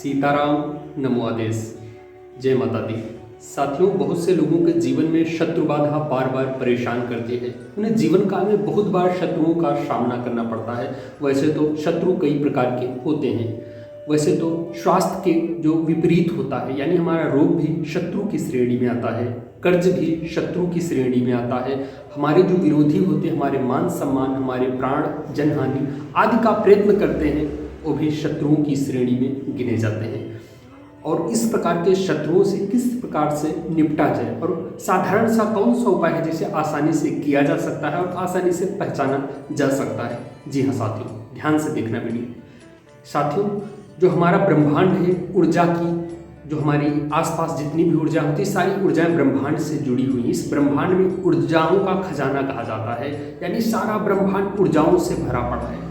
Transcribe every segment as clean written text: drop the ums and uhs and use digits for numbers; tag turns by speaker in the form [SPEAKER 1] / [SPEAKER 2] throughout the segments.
[SPEAKER 1] सीताराम नमो आदेश। जय माता दी। साथियों, बहुत से लोगों के जीवन में शत्रु बाधा बार बार परेशान करती है। उन्हें जीवन काल में बहुत बार शत्रुओं का सामना करना पड़ता है। वैसे तो शत्रु कई प्रकार के होते हैं। वैसे तो स्वास्थ्य के जो विपरीत होता है, यानी हमारा रोग भी शत्रु की श्रेणी में आता है, कर्ज भी शत्रु की श्रेणी में आता है। हमारे जो विरोधी होते हैं, हमारे मान सम्मान, हमारे प्राण, जनहानि आदि का प्रयत्न करते हैं, वो भी शत्रुओं की श्रेणी में गिने जाते हैं। और इस प्रकार के शत्रुओं से किस प्रकार से निपटा जाए और साधारण सा कौन सा उपाय है जिसे आसानी से किया जा सकता है और आसानी से पहचाना जा सकता है। जी हाँ साथियों, ध्यान से देखना वीडियो। साथियों, जो हमारा ब्रह्मांड है, ऊर्जा की जो हमारी आसपास जितनी भी ऊर्जा होती है, सारी ऊर्जाएं ब्रह्मांड से जुड़ी हुई। इस ब्रह्मांड में ऊर्जाओं का खजाना कहा जाता है, यानी सारा ब्रह्मांड ऊर्जाओं से भरा पड़ा है।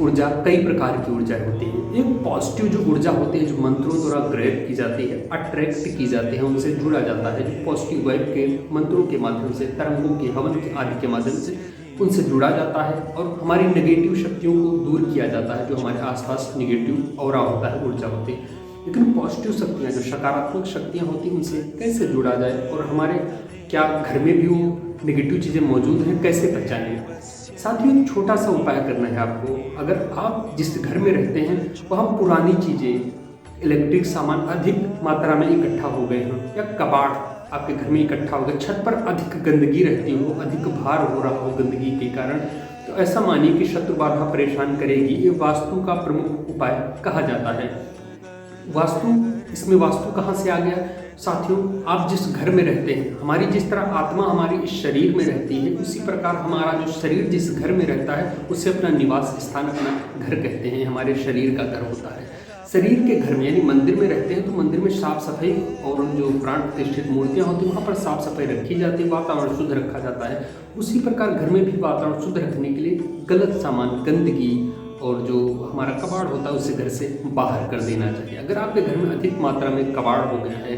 [SPEAKER 1] ऊर्जा कई प्रकार की ऊर्जाएं होती हैं। एक पॉजिटिव जो ऊर्जा होती है, जो मंत्रों द्वारा ग्रैब की जाती है, अट्रैक्ट की जाती है, उनसे जुड़ा जाता है। जो पॉजिटिव वाइब के मंत्रों के माध्यम से, तरंगों के, हवन के आदि के माध्यम से उनसे जुड़ा जाता है और हमारी नेगेटिव शक्तियों को दूर किया जाता है। जो हमारे आसपास नेगेटिव ऑरा होता है, ऊर्जा होती है। लेकिन पॉजिटिव शक्तियाँ, जो सकारात्मक शक्तियाँ होती हैं, उनसे कैसे जुड़ा जाए और हमारे क्या घर में भी वो नेगेटिव चीज़ें मौजूद हैं, कैसे पहचानें। साथियों, एक छोटा सा उपाय करना है आपको। अगर आप जिस घर में रहते हैं वहाँ पुरानी चीज़ें, इलेक्ट्रिक सामान अधिक मात्रा में इकट्ठा हो गए हों, या कबाड़ आपके घर में इकट्ठा हो गया, छत पर अधिक गंदगी रहती हो, अधिक भार हो रहा हो गंदगी के कारण, तो ऐसा मानिए कि शत्रु बाधा परेशान करेगी। ये वास्तु का प्रमुख उपाय कहा जाता है। इसमें वास्तु कहाँ से आ गया? साथियों, आप जिस घर में रहते हैं, हमारी जिस तरह आत्मा हमारी इस शरीर में रहती है, उसी प्रकार हमारा जो शरीर जिस घर में रहता है, उसे अपना निवास स्थान, अपना घर कहते हैं। हमारे शरीर का घर होता है। शरीर के घर में, यानी मंदिर में रहते हैं तो मंदिर में साफ सफाई और जो प्राण प्रतिष्ठित मूर्तियाँ होती हैं वहाँ पर साफ सफाई रखी जाती है, वातावरण शुद्ध रखा जाता है। उसी प्रकार घर में भी वातावरण शुद्ध रखने के लिए गलत सामान, गंदगी और जो हमारा कबाड़ होता है उसे घर से बाहर कर देना चाहिए। अगर आपके घर में अधिक मात्रा में कबाड़ हो गया है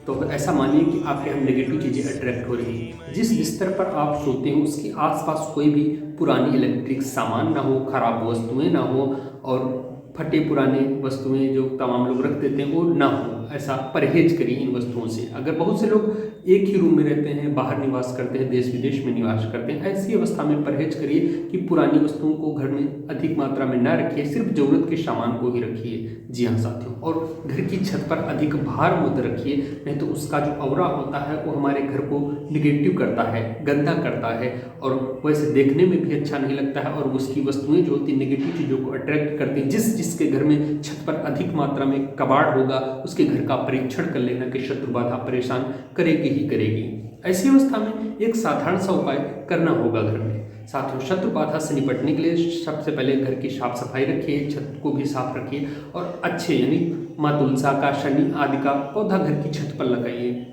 [SPEAKER 1] तो ऐसा मानिए कि आपके यहाँ नेगेटिव चीज़ें अट्रैक्ट हो रही हैं। जिस बिस्तर पर आप सोते हैं उसके आसपास कोई भी पुरानी इलेक्ट्रिक सामान ना हो, खराब वस्तुएं ना हो और फटे पुराने वस्तुएं जो तमाम लोग रख देते हैं वो ना हो। ऐसा परहेज करिए इन वस्तुओं से। अगर बहुत से लोग एक ही रूम में रहते हैं, बाहर निवास करते हैं, देश विदेश में निवास करते हैं, ऐसी अवस्था में परहेज करिए कि पुरानी वस्तुओं को घर में अधिक मात्रा में ना रखिए, सिर्फ ज़रूरत के सामान को ही रखिए। जी हाँ साथियों, और घर की छत पर अधिक भार मत रखिए, नहीं तो उसका जो ऑरा होता है वो हमारे घर को निगेटिव करता है, गंदा करता है और वैसे देखने में भी अच्छा नहीं लगता है। और उसकी वस्तुएं जो होती हैं नेगेटिव चीज़ों को अट्रैक्ट करती हैं। जिसके घर में छत पर अधिक मात्रा में कबाड़ होगा, उसके घर का परीक्षण कर लेना कि शत्रु बाधा परेशान करेगी ही करेगी। ऐसी अवस्था में एक साधारण सा उपाय करना होगा घर में। साथियों, शत्रु बाधा से निपटने के लिए सबसे पहले घर की साफ सफाई रखिए, छत को भी साफ रखिए और अच्छे, यानी माँ तुलसा का, शनि आदि का पौधा घर की छत पर लगाइए।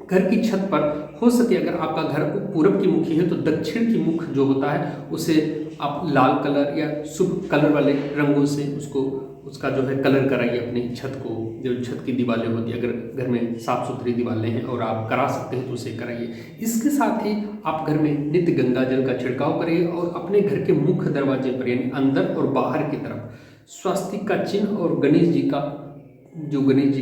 [SPEAKER 1] घर की छत पर हो सके, अगर आपका घर पूरब की मुखी है तो दक्षिण की मुख जो होता है उसे आप लाल कलर या शुभ कलर वाले रंगों से उसका जो है कलर कराइए अपनी छत को। जो छत की दीवारें होती है, अगर घर में साफ सुथरी दीवारें हैं और आप करा सकते हैं तो उसे कराइए। इसके साथ ही आप घर में नित्य गंगा जल का छिड़काव करिए और अपने घर के मुख्य दरवाजे पर, यानी अंदर और बाहर की तरफ, स्वस्तिक का चिन्ह और गणेश जी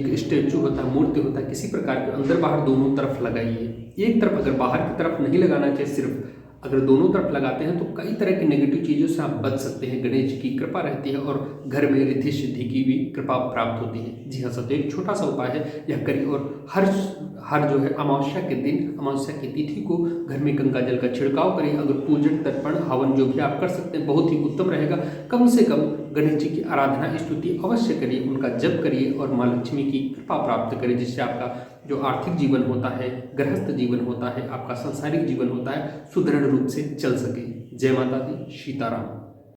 [SPEAKER 1] का स्टैचू होता है, मूर्ति होता है, किसी प्रकार के अंदर बाहर दोनों तरफ लगाइए। एक तरफ, अगर बाहर की तरफ नहीं लगाना चाहिए, सिर्फ अगर दोनों तरफ लगाते हैं तो कई तरह की नेगेटिव चीज़ों से आप बच सकते हैं। गणेश जी की कृपा रहती है और घर में रिद्धि सिद्धि की भी कृपा प्राप्त होती है। जी हाँ साथियों, एक छोटा सा उपाय है, यह करिए। और हर जो है अमावस्या के दिन, अमावस्या की तिथि को घर में गंगा जल का छिड़काव करिए। अगर पूजन, तर्पण, हवन जो भी आप कर सकते हैं बहुत ही उत्तम रहेगा। कम से कम गणेश जी की आराधना, स्तुति अवश्य करिए, उनका जप करिए और माँ लक्ष्मी की कृपा प्राप्त करिए, जिससे आपका जो आर्थिक जीवन होता है, गृहस्थ जीवन होता है, आपका सांसारिक जीवन होता है, सुदृढ़ रूप से चल सके। जय माता दी। सीताराम।